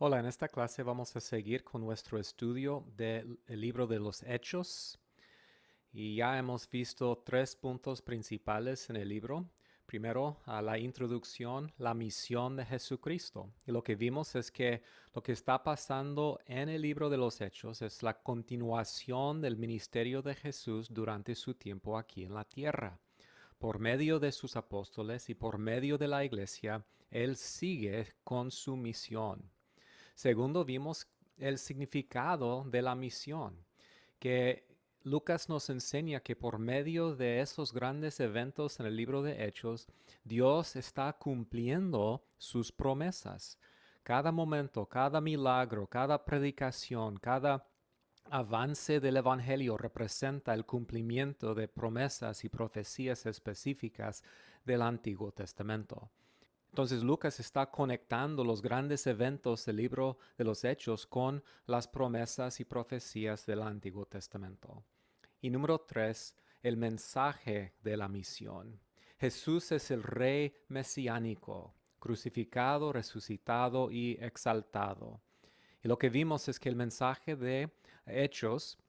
Hola, en esta clase vamos a seguir con nuestro estudio del libro de los Hechos y ya hemos visto tres puntos principales en el libro. Primero, a la introducción, la misión de Jesucristo. Y lo que vimos es que lo que está pasando en el libro de los Hechos es la continuación del ministerio de Jesús durante su tiempo aquí en la tierra. Por medio de sus apóstoles y por medio de la iglesia, Él sigue con su misión. Segundo, vimos el significado de la misión, que Lucas nos enseña que por medio de esos grandes eventos en el libro de Hechos, Dios está cumpliendo sus promesas. Cada momento, cada milagro, cada predicación, cada avance del Evangelio representa el cumplimiento de promesas y profecías específicas del Antiguo Testamento. Entonces Lucas está conectando los grandes eventos del libro de los Hechos con las promesas y profecías del Antiguo Testamento. Y número 3, el mensaje de la misión. Jesús es el Rey mesiánico, crucificado, resucitado y exaltado. Y lo que vimos es que el mensaje de Hechos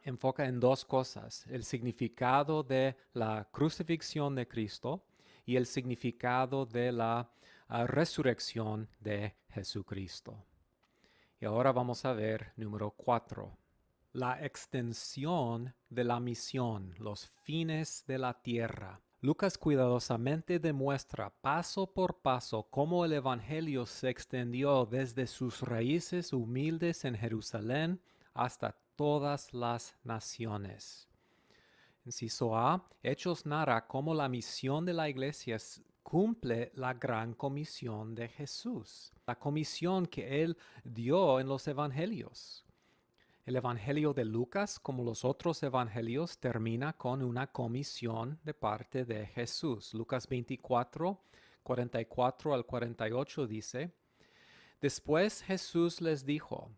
enfoca en dos cosas: el significado de la crucifixión de Cristo y el significado de la resurrección de Jesucristo. Y ahora vamos a ver número 4, la extensión de la misión, los fines de la tierra. Lucas cuidadosamente demuestra paso por paso cómo el Evangelio se extendió desde sus raíces humildes en Jerusalén hasta todas las naciones. Inciso A, Hechos narra cómo la misión de la iglesia cumple la gran comisión de Jesús, la comisión que él dio en los evangelios. El Evangelio de Lucas, como los otros evangelios, termina con una comisión de parte de Jesús. Lucas 24, 44 al 48 dice: Después Jesús les dijo: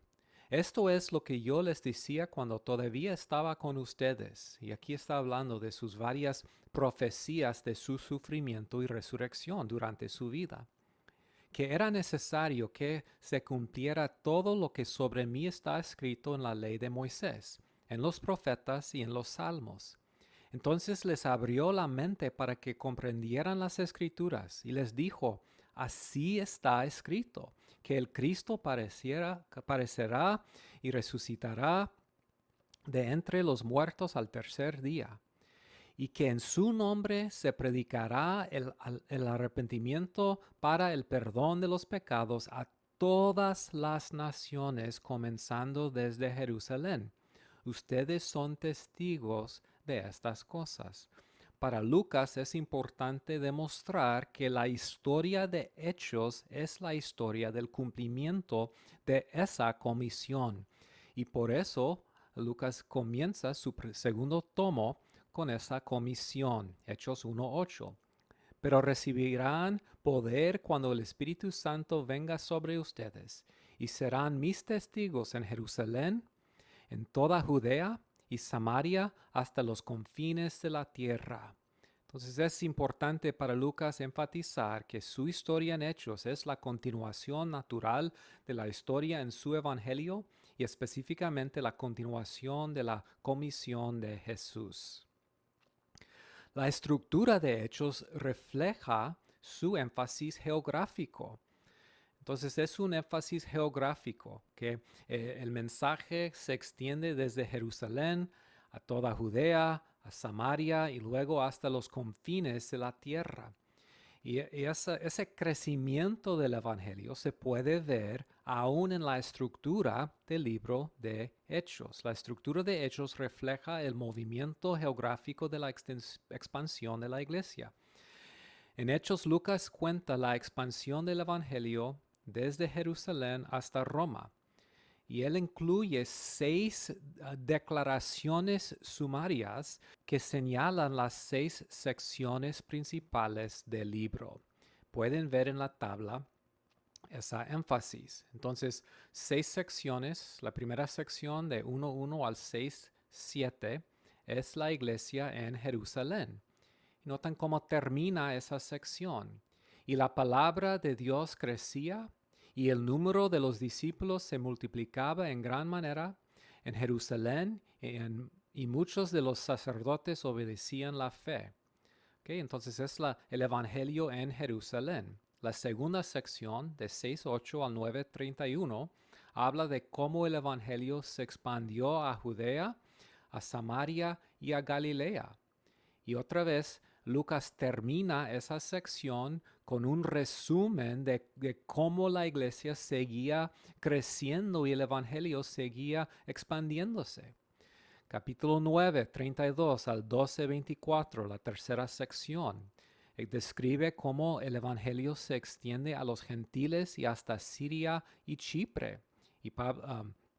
Esto es lo que yo les decía cuando todavía estaba con ustedes. Y aquí está hablando de sus varias profecías de su sufrimiento y resurrección durante su vida, que era necesario que se cumpliera todo lo que sobre mí está escrito en la ley de Moisés, en los profetas y en los salmos. Entonces les abrió la mente para que comprendieran las escrituras y les dijo: Así está escrito, que el Cristo parecerá y resucitará de entre los muertos al tercer día, y que en su nombre se predicará el arrepentimiento para el perdón de los pecados a todas las naciones, comenzando desde Jerusalén. Ustedes son testigos de estas cosas. Para Lucas es importante demostrar que la historia de Hechos es la historia del cumplimiento de esa comisión. Y por eso Lucas comienza su segundo tomo con esa comisión, Hechos 1:8. Pero recibirán poder cuando el Espíritu Santo venga sobre ustedes, y serán mis testigos en Jerusalén, en toda Judea y Samaria, hasta los confines de la tierra. Entonces es importante para Lucas enfatizar que su historia en Hechos es la continuación natural de la historia en su Evangelio y específicamente la continuación de la comisión de Jesús. La estructura de Hechos refleja su énfasis geográfico. Entonces es un énfasis geográfico, que el mensaje se extiende desde Jerusalén a toda Judea, a Samaria y luego hasta los confines de la tierra. Y ese crecimiento del Evangelio se puede ver aún en la estructura del libro de Hechos. La estructura de Hechos refleja el movimiento geográfico de la expansión de la iglesia. En Hechos, Lucas cuenta la expansión del Evangelio desde Jerusalén hasta Roma. Y él incluye 6 declaraciones sumarias que señalan las 6 secciones principales del libro. Pueden ver en la tabla esa énfasis. Entonces, 6 secciones. La primera sección de 1:1 al 6:7 es la iglesia en Jerusalén. Notan cómo termina esa sección. Y la palabra de Dios crecía y el número de los discípulos se multiplicaba en gran manera en Jerusalén y muchos de los sacerdotes obedecían la fe. Okay, entonces es el Evangelio en Jerusalén. La segunda sección, de 6:8 al 9:31, habla de cómo el Evangelio se expandió a Judea, a Samaria y a Galilea. Y otra vez, Lucas termina esa sección con un resumen de cómo la iglesia seguía creciendo y el Evangelio seguía expandiéndose. Capítulo 9, 32 al 12, 24, la tercera sección, describe cómo el Evangelio se extiende a los gentiles y hasta Siria y Chipre. Y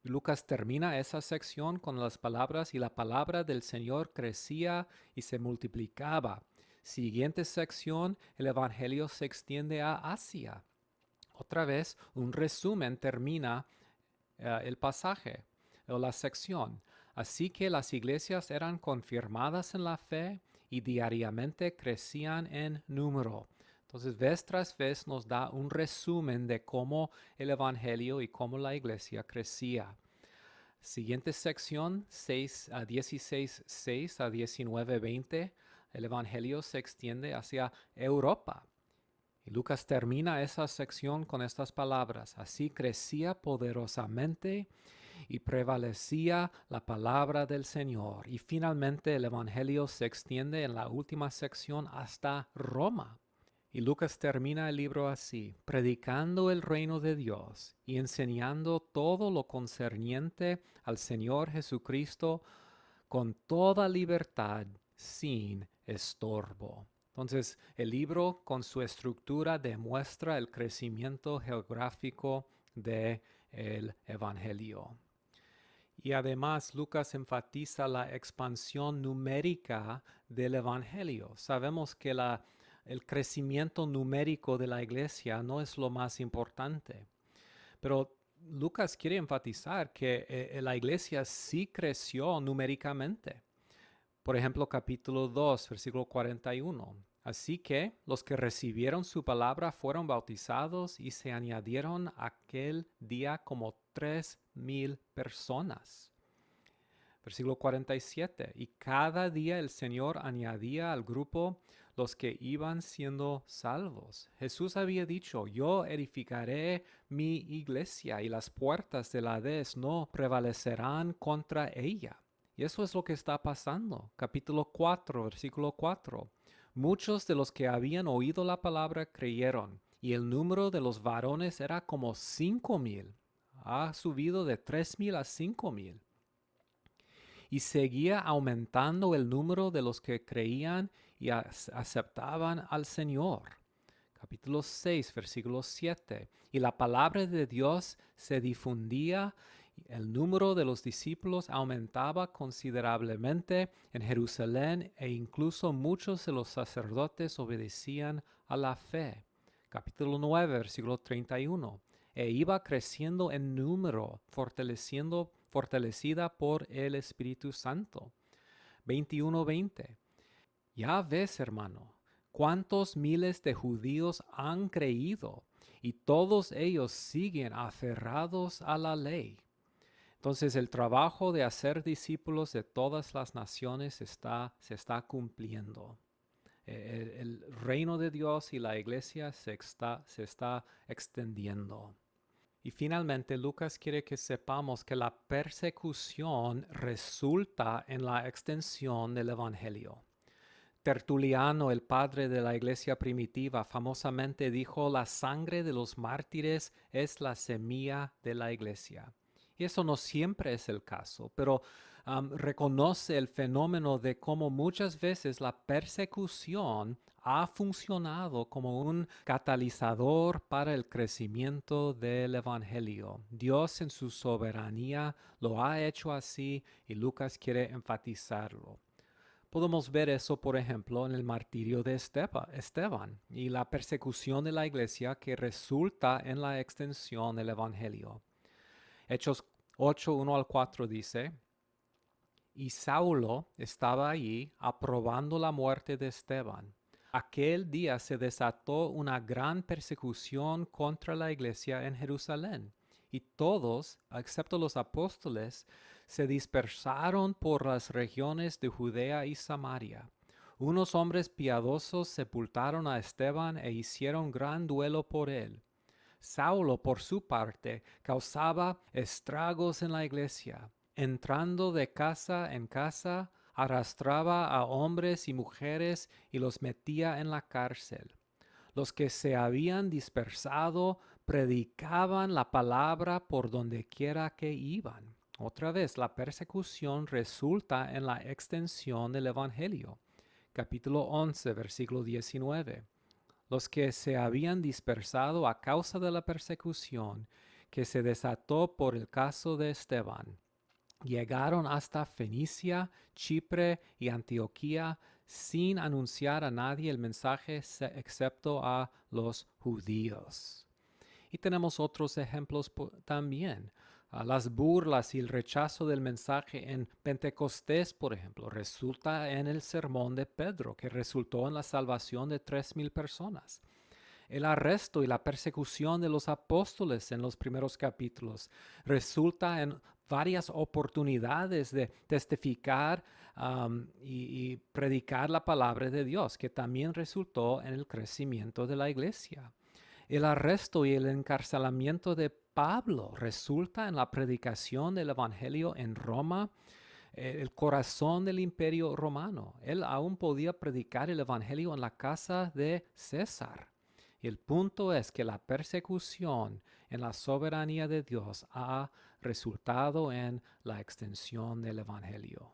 Lucas termina esa sección con las palabras, y la palabra del Señor crecía y se multiplicaba. Siguiente sección, el Evangelio se extiende a Asia. Otra vez, un resumen termina el pasaje o la sección. Así que las iglesias eran confirmadas en la fe y diariamente crecían en número. Entonces, vez tras vez nos da un resumen de cómo el Evangelio y cómo la iglesia crecía. Siguiente sección, 16:6 a 19:20, el Evangelio se extiende hacia Europa. Y Lucas termina esa sección con estas palabras: así crecía poderosamente y prevalecía la palabra del Señor. Y finalmente el Evangelio se extiende en la última sección hasta Roma. Y Lucas termina el libro así: predicando el reino de Dios y enseñando todo lo concerniente al Señor Jesucristo con toda libertad, sin estorbo. Entonces, el libro con su estructura demuestra el crecimiento geográfico del Evangelio. Y además Lucas enfatiza la expansión numérica del Evangelio. Sabemos que el crecimiento numérico de la iglesia no es lo más importante, pero Lucas quiere enfatizar que la iglesia sí creció numéricamente. Por ejemplo, capítulo 2, versículo 41. Así que los que recibieron su palabra fueron bautizados y se añadieron aquel día como 3,000 personas. Versículo 47. Y cada día el Señor añadía al grupo los que iban siendo salvos. Jesús había dicho: yo edificaré mi iglesia y las puertas del Hades no prevalecerán contra ella. Y eso es lo que está pasando. Capítulo 4, versículo 4. Muchos de los que habían oído la palabra creyeron, y el número de los varones era como 5,000. Ha subido de 3,000 a 5,000. Y seguía aumentando el número de los que creían y aceptaban al Señor. Capítulo 6, versículo 7. Y la palabra de Dios se difundía, el número de los discípulos aumentaba considerablemente en Jerusalén e incluso muchos de los sacerdotes obedecían a la fe. Capítulo 9, versículo 31. E iba creciendo en número, fortalecida por el Espíritu Santo. 21:20. Ya ves, hermano, cuántos miles de judíos han creído, y todos ellos siguen aferrados a la ley. Entonces el trabajo de hacer discípulos de todas las naciones se está cumpliendo. El reino de Dios y la iglesia se está extendiendo. Y finalmente, Lucas quiere que sepamos que la persecución resulta en la extensión del Evangelio. Tertuliano, el padre de la iglesia primitiva, famosamente dijo: la sangre de los mártires es la semilla de la iglesia. Y eso no siempre es el caso, pero reconoce el fenómeno de cómo muchas veces la persecución ha funcionado como un catalizador para el crecimiento del Evangelio. Dios en su soberanía lo ha hecho así y Lucas quiere enfatizarlo. Podemos ver eso, por ejemplo, en el martirio de Esteban y la persecución de la iglesia que resulta en la extensión del Evangelio. Hechos 8, 1 al 4 dice: y Saulo estaba allí aprobando la muerte de Esteban. Aquel día se desató una gran persecución contra la iglesia en Jerusalén, y todos, excepto los apóstoles, se dispersaron por las regiones de Judea y Samaria. Unos hombres piadosos sepultaron a Esteban e hicieron gran duelo por él. Saulo, por su parte, causaba estragos en la iglesia. Entrando de casa en casa, arrastraba a hombres y mujeres y los metía en la cárcel. Los que se habían dispersado predicaban la palabra por donde quiera que iban. Otra vez, la persecución resulta en la extensión del Evangelio. Capítulo 11, versículo 19. Los que se habían dispersado a causa de la persecución que se desató por el caso de Esteban, llegaron hasta Fenicia, Chipre y Antioquía sin anunciar a nadie el mensaje excepto a los judíos. Y tenemos otros ejemplos también. Las burlas y el rechazo del mensaje en Pentecostés, por ejemplo, resulta en el sermón de Pedro, que resultó en la salvación de 3,000 personas. El arresto y la persecución de los apóstoles en los primeros capítulos resulta en varias oportunidades de testificar y predicar la palabra de Dios, que también resultó en el crecimiento de la iglesia. El arresto y el encarcelamiento de Pablo resulta en la predicación del Evangelio en Roma, el corazón del imperio romano. Él aún podía predicar el Evangelio en la casa de César. El punto es que la persecución en la soberanía de Dios ha resultado en la extensión del Evangelio.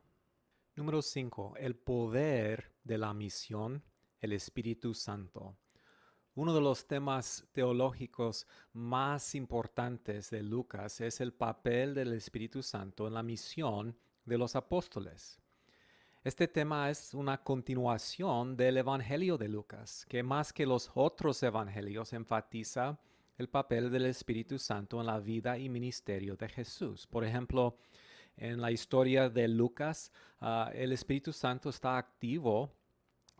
Número 5. El poder de la misión, el Espíritu Santo. Uno de los temas teológicos más importantes de Lucas es el papel del Espíritu Santo en la misión de los apóstoles. Este tema es una continuación del Evangelio de Lucas, que más que los otros evangelios enfatiza el papel del Espíritu Santo en la vida y ministerio de Jesús. Por ejemplo, en la historia de Lucas, el Espíritu Santo está activo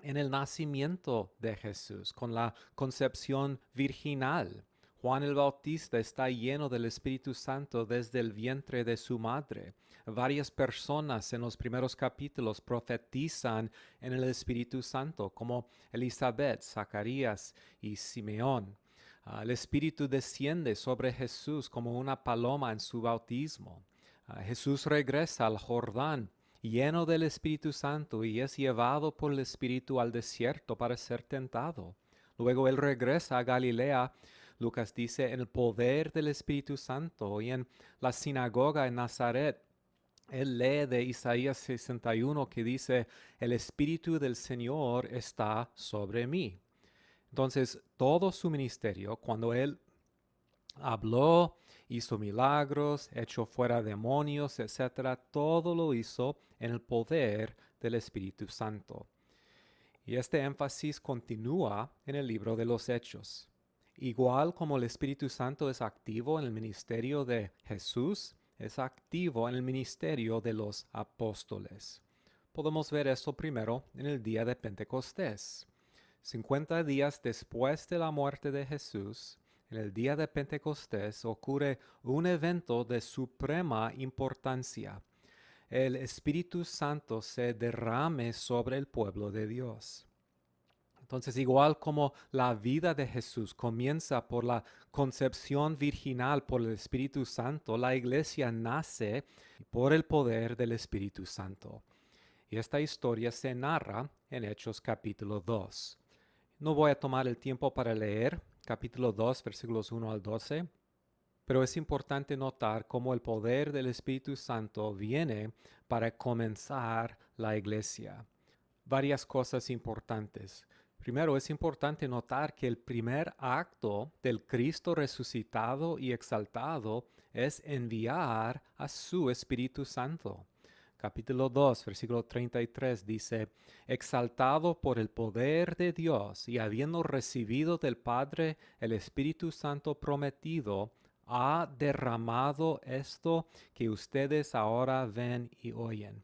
en el nacimiento de Jesús, con la concepción virginal. Juan el Bautista está lleno del Espíritu Santo desde el vientre de su madre. Varias personas en los primeros capítulos profetizan en el Espíritu Santo, como Elizabeth, Zacarías y Simeón. El Espíritu desciende sobre Jesús como una paloma en su bautismo. Jesús regresa al Jordán lleno del Espíritu Santo y es llevado por el Espíritu al desierto para ser tentado. Luego él regresa a Galilea, Lucas dice, en el poder del Espíritu Santo, y en la sinagoga en Nazaret. Él lee de Isaías 61 que dice, el Espíritu del Señor está sobre mí. Entonces, todo su ministerio, cuando él habló, hizo milagros, echó fuera demonios, etc., todo lo hizo en el poder del Espíritu Santo. Y este énfasis continúa en el libro de los Hechos. Igual como el Espíritu Santo es activo en el ministerio de Jesús, es activo en el ministerio de los apóstoles. Podemos ver esto primero en el día de Pentecostés. 50 días después de la muerte de Jesús, en el día de Pentecostés ocurre un evento de suprema importancia. El Espíritu Santo se derrame sobre el pueblo de Dios. Entonces, igual como la vida de Jesús comienza por la concepción virginal por el Espíritu Santo, la iglesia nace por el poder del Espíritu Santo. Y esta historia se narra en Hechos capítulo 2. No voy a tomar el tiempo para leer capítulo 2, versículos 1 al 12, pero es importante notar cómo el poder del Espíritu Santo viene para comenzar la iglesia. Varias cosas importantes. Primero, es importante notar que el primer acto del Cristo resucitado y exaltado es enviar a su Espíritu Santo. Capítulo 2, versículo 33 dice, exaltado por el poder de Dios y habiendo recibido del Padre el Espíritu Santo prometido, ha derramado esto que ustedes ahora ven y oyen.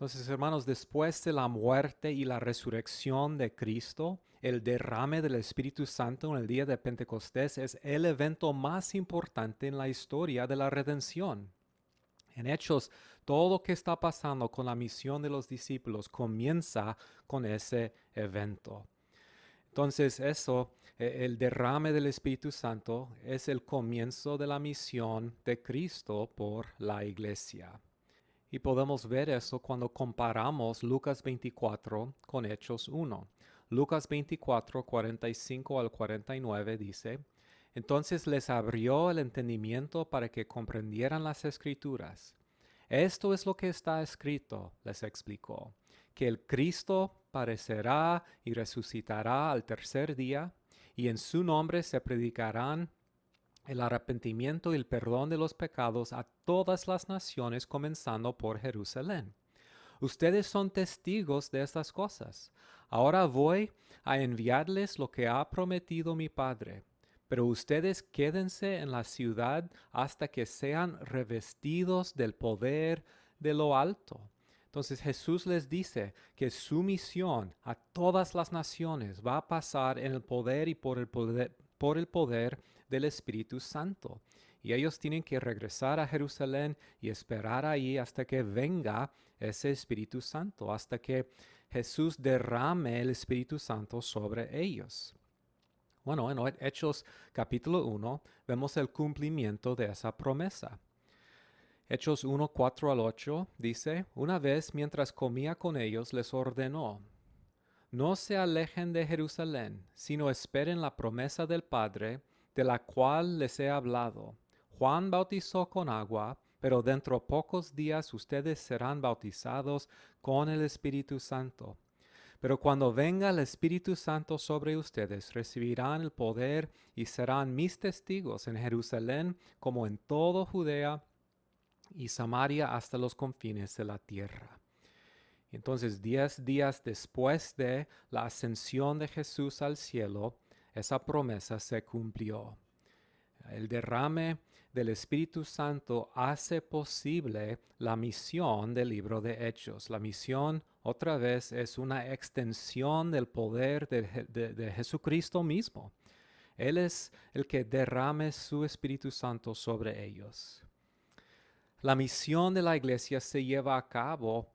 Entonces, hermanos, después de la muerte y la resurrección de Cristo, el derrame del Espíritu Santo en el día de Pentecostés es el evento más importante en la historia de la redención. En Hechos, todo lo que está pasando con la misión de los discípulos comienza con ese evento. Entonces, el derrame del Espíritu Santo es el comienzo de la misión de Cristo por la iglesia. Y podemos ver eso cuando comparamos Lucas 24 con Hechos 1. Lucas 24, 45 al 49 dice, entonces les abrió el entendimiento para que comprendieran las escrituras. Esto es lo que está escrito, les explicó, que el Cristo padecerá y resucitará al tercer día, y en su nombre se predicarán el arrepentimiento y el perdón de los pecados a todas las naciones, comenzando por Jerusalén. Ustedes son testigos de estas cosas. Ahora voy a enviarles lo que ha prometido mi Padre. Pero ustedes quédense en la ciudad hasta que sean revestidos del poder de lo alto. Entonces Jesús les dice que su misión a todas las naciones va a pasar en el poder y por el poder del Espíritu Santo. Y ellos tienen que regresar a Jerusalén y esperar ahí hasta que venga ese Espíritu Santo, hasta que Jesús derrame el Espíritu Santo sobre ellos. Bueno, en Hechos capítulo 1 vemos el cumplimiento de esa promesa. Hechos 1, 4 al 8 dice, una vez mientras comía con ellos les ordenó, no se alejen de Jerusalén, sino esperen la promesa del Padre, de la cual les he hablado. Juan bautizó con agua, pero dentro de pocos días ustedes serán bautizados con el Espíritu Santo. Pero cuando venga el Espíritu Santo sobre ustedes, recibirán el poder y serán mis testigos en Jerusalén, como en toda Judea y Samaria hasta los confines de la tierra. Entonces, 10 días después de la ascensión de Jesús al cielo, esa promesa se cumplió. El derrame del Espíritu Santo hace posible la misión del libro de Hechos. La misión, otra vez, es una extensión del poder de Jesucristo mismo. Él es el que derrame su Espíritu Santo sobre ellos. La misión de la iglesia se lleva a cabo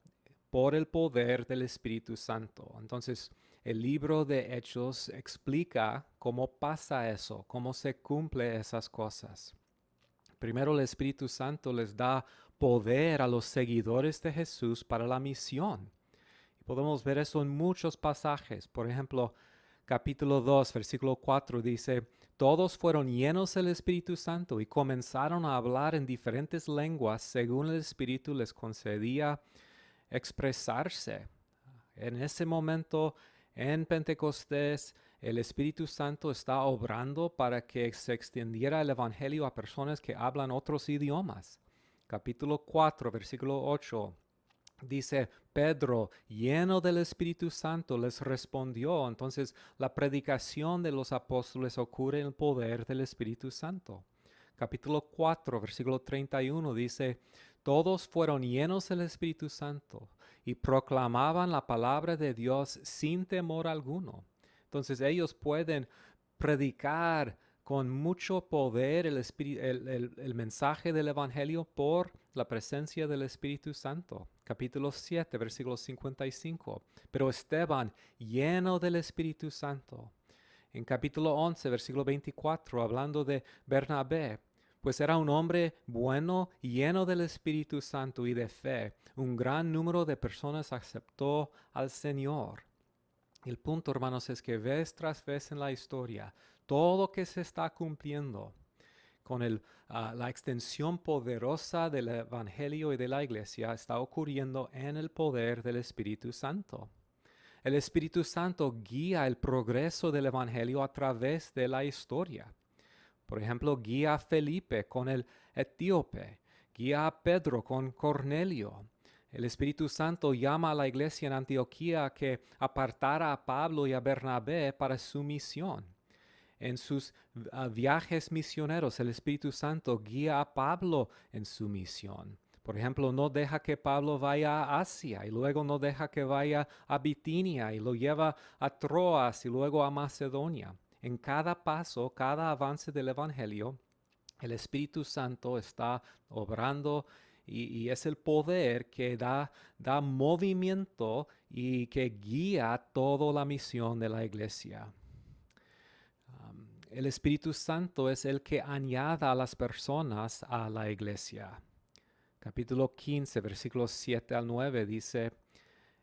por el poder del Espíritu Santo. Entonces, el libro de Hechos explica cómo pasa eso, cómo se cumple esas cosas. Primero, el Espíritu Santo les da poder a los seguidores de Jesús para la misión. Y podemos ver eso en muchos pasajes. Por ejemplo, capítulo 2, versículo 4 dice, todos fueron llenos del Espíritu Santo y comenzaron a hablar en diferentes lenguas según el Espíritu les concedía expresarse. En ese momento, en Pentecostés, el Espíritu Santo está obrando para que se extendiera el Evangelio a personas que hablan otros idiomas. Capítulo 4, versículo 8. Dice, Pedro, lleno del Espíritu Santo, les respondió. Entonces, la predicación de los apóstoles ocurre en el poder del Espíritu Santo. Capítulo 4, versículo 31 dice, todos fueron llenos del Espíritu Santo y proclamaban la palabra de Dios sin temor alguno. Entonces ellos pueden predicar con mucho poder el mensaje del Evangelio por la presencia del Espíritu Santo. Capítulo 7, versículo 55. Pero Esteban, lleno del Espíritu Santo. En capítulo 11, versículo 24, hablando de Bernabé, pues era un hombre bueno, lleno del Espíritu Santo y de fe. Un gran número de personas aceptó al Señor. El punto, hermanos, es que vez tras vez en la historia, todo lo que se está cumpliendo con la extensión poderosa del Evangelio y de la Iglesia está ocurriendo en el poder del Espíritu Santo. El Espíritu Santo guía el progreso del Evangelio a través de la historia. Por ejemplo, guía a Felipe con el etíope, guía a Pedro con Cornelio. El Espíritu Santo llama a la iglesia en Antioquía a que apartara a Pablo y a Bernabé para su misión. En sus viajes misioneros, el Espíritu Santo guía a Pablo en su misión. Por ejemplo, no deja que Pablo vaya a Asia y luego no deja que vaya a Bitinia y lo lleva a Troas y luego a Macedonia. En cada paso, cada avance del Evangelio, el Espíritu Santo está obrando y es el poder que da movimiento y que guía toda la misión de la iglesia. El Espíritu Santo es el que añada a las personas a la iglesia. Capítulo 15, versículos 7 al 9 dice,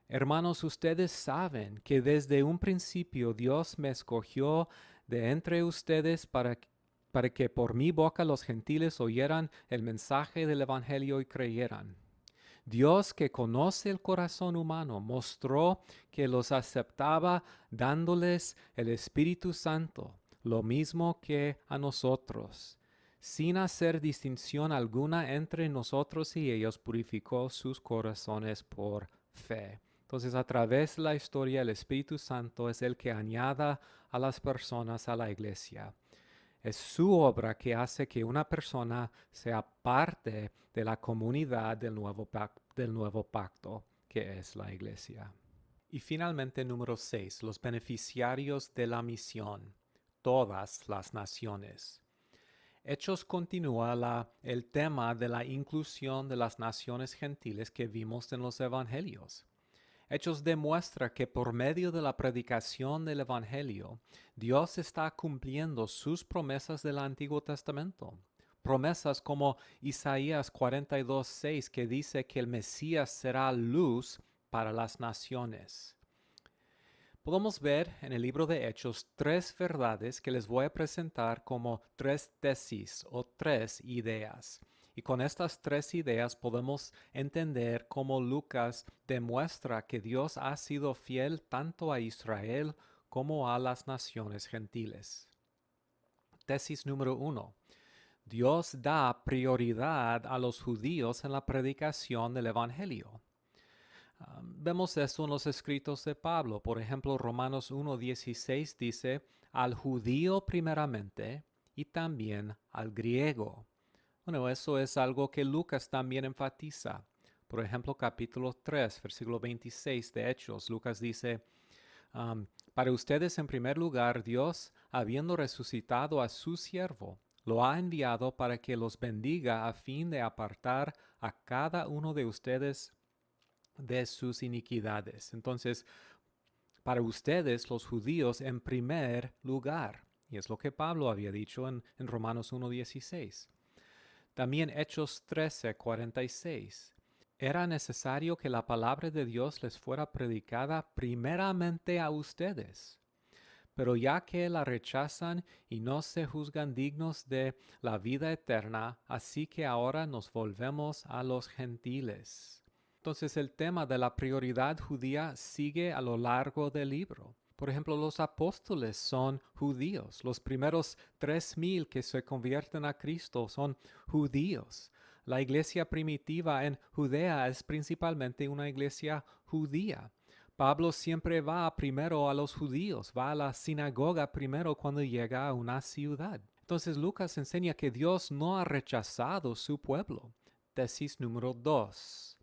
Hermanos, ustedes saben que desde un principio Dios me escogió de entre ustedes para que por mi boca los gentiles oyeran el mensaje del Evangelio y creyeran. Dios que conoce el corazón humano mostró que los aceptaba dándoles el Espíritu Santo, lo mismo que a nosotros. Sin hacer distinción alguna entre nosotros y ellos, purificó sus corazones por fe. Entonces, a través de la historia, el Espíritu Santo es el que añada a las personas a la iglesia. Es su obra que hace que una persona sea parte de la comunidad del nuevo pacto, que es la iglesia. Y finalmente, número 6, los beneficiarios de la misión, todas las naciones. Hechos continúa el tema de la inclusión de las naciones gentiles que vimos en los evangelios. Hechos demuestra que por medio de la predicación del Evangelio, Dios está cumpliendo sus promesas del Antiguo Testamento. Promesas como Isaías 42:6 que dice que el Mesías será luz para las naciones. Podemos ver en el libro de Hechos 3 verdades que les voy a presentar como 3 tesis o 3 ideas. Y con estas 3 ideas podemos entender cómo Lucas demuestra que Dios ha sido fiel tanto a Israel como a las naciones gentiles. Tesis número 1. Dios da prioridad a los judíos en la predicación del Evangelio. Vemos esto en los escritos de Pablo. Por ejemplo, Romanos 1:16 dice, al judío primeramente y también al griego. Bueno, eso es algo que Lucas también enfatiza. Por ejemplo, capítulo 3, versículo 26 de Hechos, Lucas dice, para ustedes en primer lugar, Dios, habiendo resucitado a su siervo, lo ha enviado para que los bendiga a fin de apartar a cada uno de ustedes de sus iniquidades. Entonces, para ustedes los judíos en primer lugar. Y es lo que Pablo había dicho en Romanos 1:16. También Hechos 13:46. Era necesario que la palabra de Dios les fuera predicada primeramente a ustedes. Pero ya que la rechazan y no se juzgan dignos de la vida eterna, así que ahora nos volvemos a los gentiles. Entonces el tema de la prioridad judía sigue a lo largo del libro. Por ejemplo, los apóstoles son judíos. Los primeros 3,000 que se convierten a Cristo son judíos. La iglesia primitiva en Judea es principalmente una iglesia judía. Pablo siempre va primero a los judíos, va a la sinagoga primero cuando llega a una ciudad. Entonces Lucas enseña que Dios no ha rechazado su pueblo. Tesis número 2.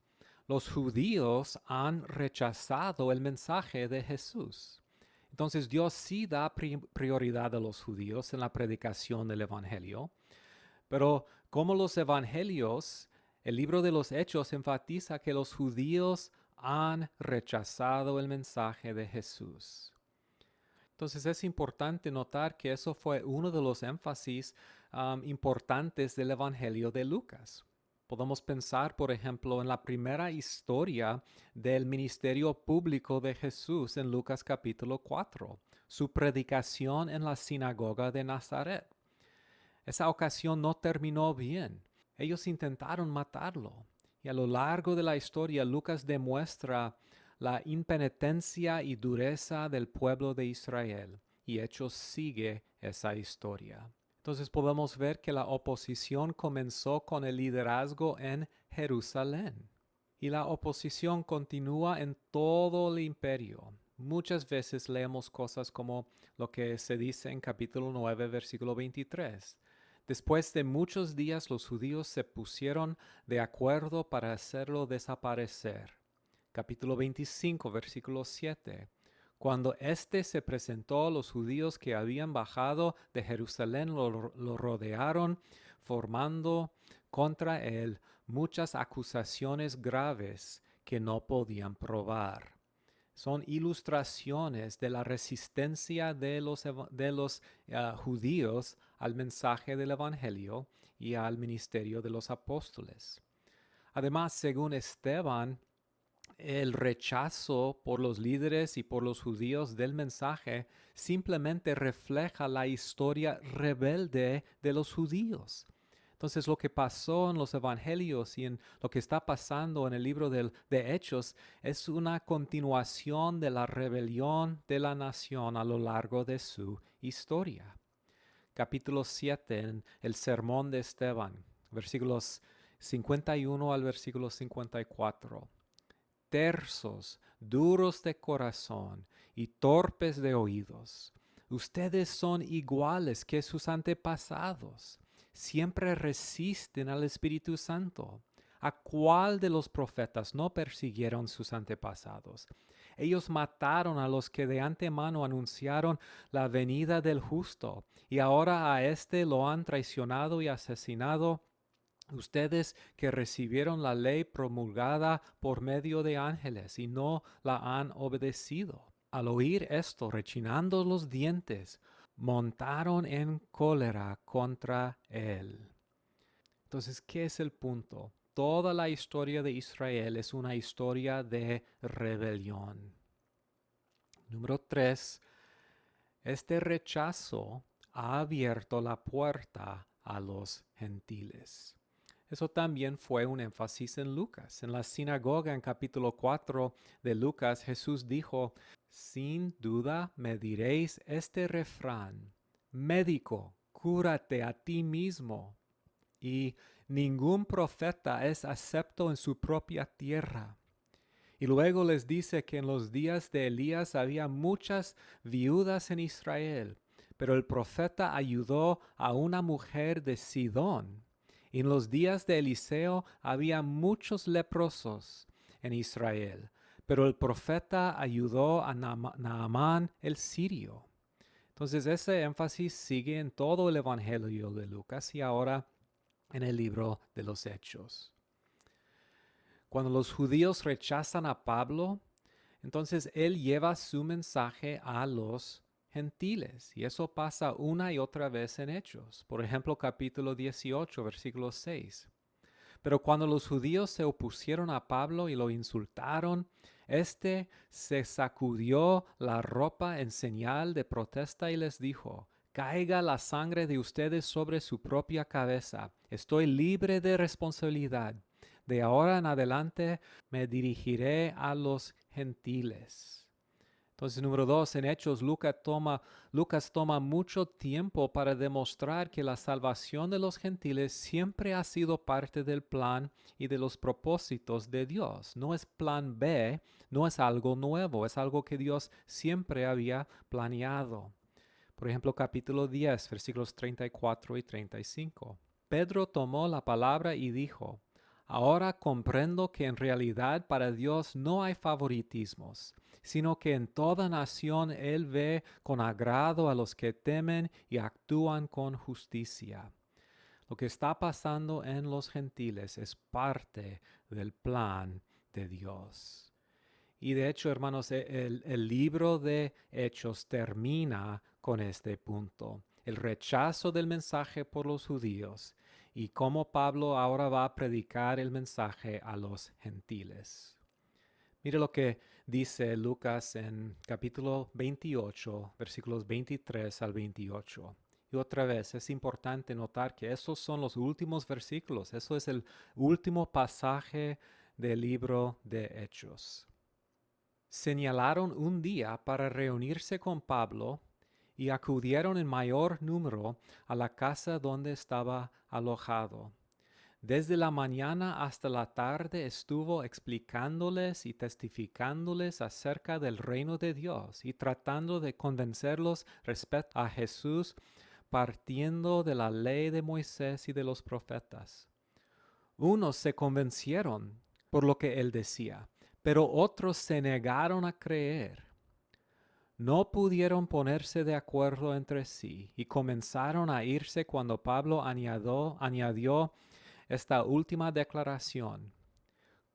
Los judíos han rechazado el mensaje de Jesús. Entonces Dios sí da prioridad a los judíos en la predicación del Evangelio, pero como los Evangelios, el libro de los Hechos enfatiza que los judíos han rechazado el mensaje de Jesús. Entonces es importante notar que eso fue uno de los énfasis importantes del Evangelio de Lucas. Podemos pensar, por ejemplo, en la primera historia del ministerio público de Jesús en Lucas capítulo 4, su predicación en la sinagoga de Nazaret. Esa ocasión no terminó bien. Ellos intentaron matarlo. Y a lo largo de la historia, Lucas demuestra la impenitencia y dureza del pueblo de Israel. Y Hechos sigue esa historia. Entonces podemos ver que la oposición comenzó con el liderazgo en Jerusalén. Y la oposición continúa en todo el imperio. Muchas veces leemos cosas como lo que se dice en capítulo 9, versículo 23. Después de muchos días los judíos se pusieron de acuerdo para hacerlo desaparecer. Capítulo 25, versículo 7. Cuando éste se presentó, los judíos que habían bajado de Jerusalén lo rodearon, formando contra él muchas acusaciones graves que no podían probar. Son ilustraciones de la resistencia de los judíos al mensaje del Evangelio y al ministerio de los apóstoles. Además, según Esteban, el rechazo por los líderes y por los judíos del mensaje simplemente refleja la historia rebelde de los judíos. Entonces, lo que pasó en los evangelios y en lo que está pasando en el libro de Hechos es una continuación de la rebelión de la nación a lo largo de su historia. Capítulo 7, en el sermón de Esteban, versículos 51 al versículo 54. Tersos, duros de corazón y torpes de oídos. Ustedes son iguales que sus antepasados. Siempre resisten al Espíritu Santo. ¿A cuál de los profetas no persiguieron sus antepasados? Ellos mataron a los que de antemano anunciaron la venida del justo, y ahora a éste lo han traicionado y asesinado. Ustedes que recibieron la ley promulgada por medio de ángeles y no la han obedecido. Al oír esto, rechinando los dientes, montaron en cólera contra él. Entonces, ¿qué es el punto? Toda la historia de Israel es una historia de rebelión. Número 3. Este rechazo ha abierto la puerta a los gentiles. Eso también fue un énfasis en Lucas. En la sinagoga, en capítulo 4 de Lucas, Jesús dijo: sin duda me diréis este refrán: médico, cúrate a ti mismo. Y ningún profeta es acepto en su propia tierra. Y luego les dice que en los días de Elías había muchas viudas en Israel, pero el profeta ayudó a una mujer de Sidón. Y en los días de Eliseo había muchos leprosos en Israel, pero el profeta ayudó a Naamán el sirio. Entonces ese énfasis sigue en todo el Evangelio de Lucas y ahora en el libro de los Hechos. Cuando los judíos rechazan a Pablo, entonces él lleva su mensaje a los gentiles, y eso pasa una y otra vez en Hechos. Por ejemplo, capítulo 18, versículo 6. Pero cuando los judíos se opusieron a Pablo y lo insultaron, éste se sacudió la ropa en señal de protesta y les dijo: caiga la sangre de ustedes sobre su propia cabeza. Estoy libre de responsabilidad. De ahora en adelante me dirigiré a los gentiles. Entonces, número 2, en Hechos, Lucas toma mucho tiempo para demostrar que la salvación de los gentiles siempre ha sido parte del plan y de los propósitos de Dios. No es plan B, no es algo nuevo, es algo que Dios siempre había planeado. Por ejemplo, capítulo 10, versículos 34 y 35. Pedro tomó la palabra y dijo: ahora comprendo que en realidad para Dios no hay favoritismos, sino que en toda nación Él ve con agrado a los que temen y actúan con justicia. Lo que está pasando en los gentiles es parte del plan de Dios. Y de hecho, hermanos, el libro de Hechos termina con este punto: el rechazo del mensaje por los judíos y cómo Pablo ahora va a predicar el mensaje a los gentiles. Mire lo que dice Lucas en capítulo 28, versículos 23 al 28. Y otra vez es importante notar que esos son los últimos versículos. Eso es el último pasaje del libro de Hechos. Señalaron un día para reunirse con Pablo y acudieron en mayor número a la casa donde estaba alojado. Desde la mañana hasta la tarde estuvo explicándoles y testificándoles acerca del reino de Dios y tratando de convencerlos respecto a Jesús partiendo de la ley de Moisés y de los profetas. Unos se convencieron por lo que él decía, pero otros se negaron a creer. No pudieron ponerse de acuerdo entre sí y comenzaron a irse cuando Pablo añadió esta última declaración.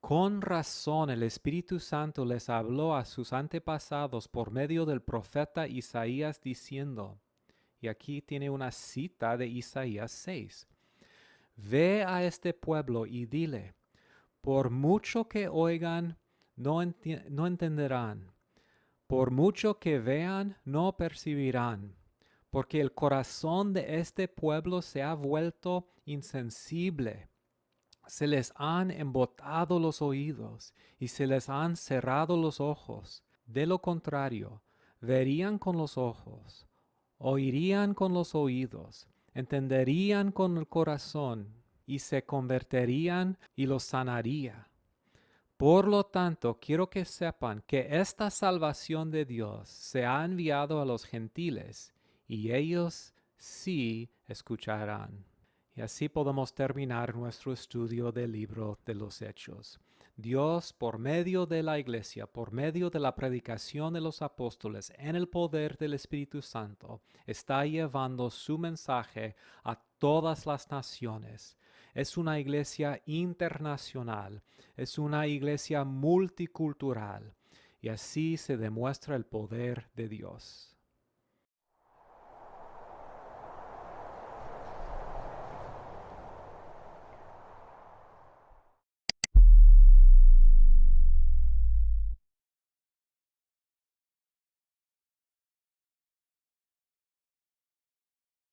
Con razón el Espíritu Santo les habló a sus antepasados por medio del profeta Isaías diciendo, y aquí tiene una cita de Isaías 6, Ve a este pueblo y dile, por mucho que oigan, no entenderán, por mucho que vean, no percibirán, porque el corazón de este pueblo se ha vuelto insensible. Se les han embotado los oídos y se les han cerrado los ojos. De lo contrario, verían con los ojos, oirían con los oídos, entenderían con el corazón y se convertirían y los sanaría. Por lo tanto, quiero que sepan que esta salvación de Dios se ha enviado a los gentiles y ellos sí escucharán. Y así podemos terminar nuestro estudio del libro de los Hechos. Dios, por medio de la Iglesia, por medio de la predicación de los apóstoles, en el poder del Espíritu Santo, está llevando su mensaje a todas las naciones. Es una iglesia internacional, es una iglesia multicultural, y así se demuestra el poder de Dios.